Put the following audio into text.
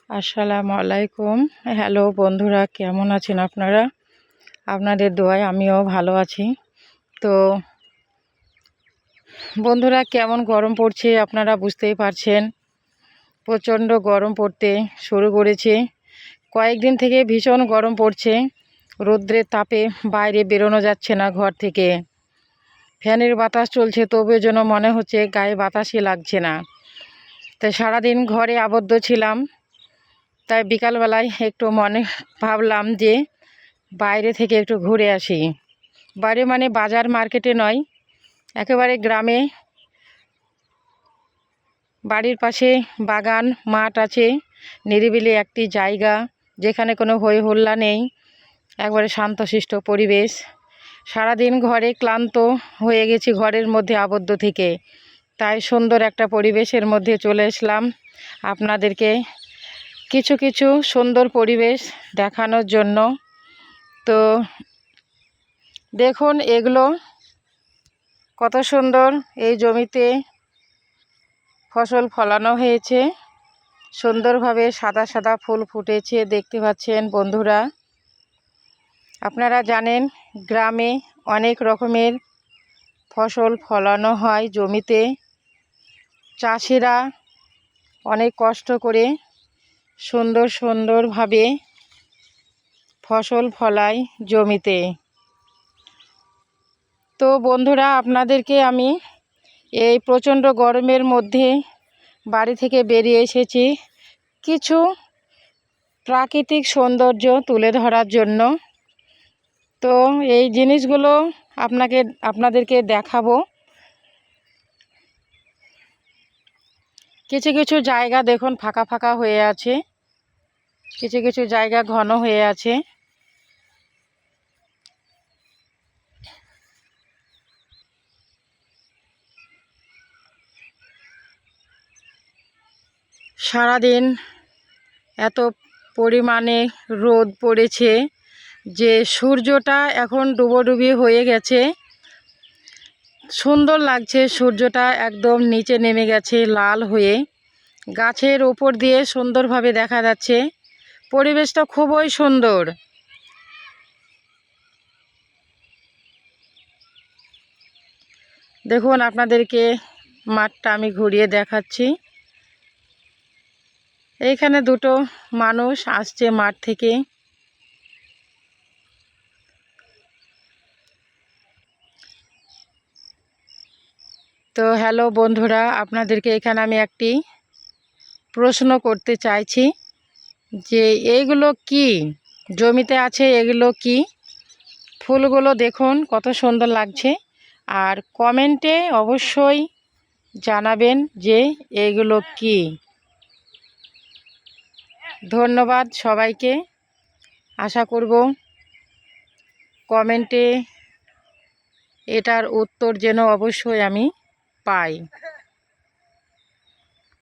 আসসালামু আলাইকুম। হ্যালো বন্ধুরা, কেমন আছেন আপনারা? আপনাদের দোয়ায় আমিও ভালো আছি। তো বন্ধুরা, কেমন গরম পড়ছে আপনারা বুঝতেই পারছেন। প্রচণ্ড গরম পড়তে শুরু করেছে। কয়েকদিন থেকে ভীষণ গরম পড়ছে। রৌদ্রের তাপে বাইরে বেরোনো যাচ্ছে না ঘর থেকে। ফ্যানের বাতাস চলছে, তবুও যেন মনে হচ্ছে গায়ে বাতাসই লাগছে না। তাই সারাদিন ঘরে আবদ্ধ ছিলাম। তাই বিকালবেলায় একটু মনে ভাবলাম যে বাইরে থেকে একটু ঘুরে আসি। বাইরে মানে বাজার মার্কেটে নয়, একেবারে গ্রামে। বাড়ির পাশে বাগান মাঠ আছে, নিরিবিলি একটি জায়গা যেখানে কোনো হই হল্লা নেই, একবারে শান্তশিষ্ট পরিবেশ। সারাদিন ঘরে ক্লান্ত হয়ে গেছি ঘরের মধ্যে আবদ্ধ থেকে। তাই সুন্দর একটা পরিবেশের মধ্যে চলে আসলাম আপনাদেরকে কিছু কিছু সুন্দর পরিবেশ দেখানোর জন্য। তো দেখুন এগুলো কত সুন্দর। এই জমিতে ফসল ফলানো হয়েছে, সুন্দরভাবে সাদা সাদা ফুল ফুটেছে দেখতে পাচ্ছেন বন্ধুরা। আপনারা জানেন গ্রামে অনেক রকমের ফসল ফলানো হয় জমিতে। চাষিরা অনেক কষ্ট করে সুন্দরভাবে ফসল ফলায় জমিতে। তো বন্ধুরা, আপনাদেরকে আমি এই প্রচণ্ড গরমের মধ্যে বাড়ি থেকে বেরিয়ে এসেছি কিছু প্রাকৃতিক সৌন্দর্য তুলে ধরার জন্য। তো এই জিনিসগুলো আপনাদেরকে দেখাবো। কিছু কিছু জায়গা দেখুন ফাঁকা ফাঁকা হয়ে আছে, কিছু কিছু জায়গা ঘন হয়ে আছে। সারাদিন এত পরিমাণে রোদ পড়েছে যে সূর্যটা এখন ডুবোডুবি হয়ে গেছে। সুন্দর লাগছে, সূর্যটা একদম নিচে নেমে গেছে লাল হয়ে, গাছের ওপর দিয়ে সুন্দরভাবে দেখা যাচ্ছে। পরিবেশটা খুবই সুন্দর। দেখুন আপনাদেরকে মাঠটা আমি ঘুরিয়ে দেখাচ্ছি। এইখানে দুটো মানুষ আসছে মাঠ থেকে। তো হ্যালো বন্ধুরা, আপনাদেরকে এখানে আমি একটি প্রশ্ন করতে চাইছি যে এইগুলো কি জমিতে আছে, এগুলো কি? ফুলগুলো দেখুন কত সুন্দর লাগছে। আর কমেন্টে অবশ্যই জানাবেন যে এগুলো কি। ধন্যবাদ সবাইকে। আশা করব কমেন্টে এটার উত্তর যেন অবশ্যই আমি পাই।